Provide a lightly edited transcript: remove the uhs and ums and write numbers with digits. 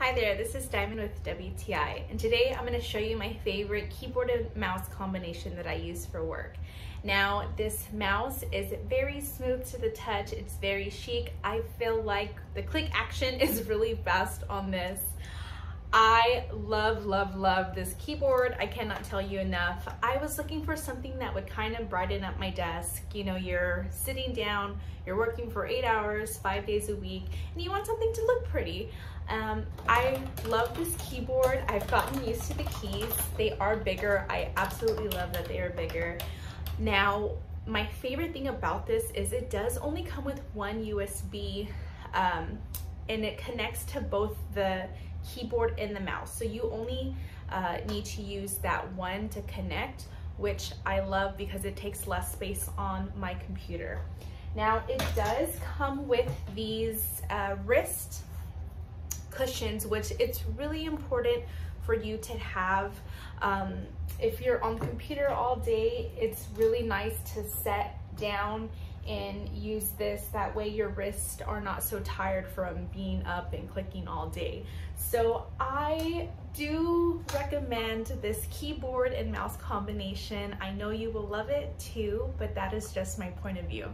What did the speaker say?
Hi there, this is Diamond with WTI, and today I'm going to show you my favorite keyboard and mouse combination that I use for work. Now, this mouse is very smooth to the touch, it's very chic. I feel like the click action is really fast on this. I love this keyboard. I cannot tell you enough. I was looking for something that would kind of brighten up my desk. You know, you're sitting down, you're working for 8 hours, 5 days a week, and you want something to look pretty. I love this keyboard. I've gotten used to the keys. They are bigger. I absolutely love that they are bigger. Now, my favorite thing about this is it does only come with one USB, and it connects to both the keyboard and the mouse. So you only need to use that one to connect, which I love because it takes less space on my computer. Now, it does come with these wrist cushions, which it's really important for you to have. If you're on the computer all day, it's really nice to set down and use this. That way your wrists are not so tired from being up and clicking all day. So I do recommend this keyboard and mouse combination. I know you will love it too, but that is just my point of view.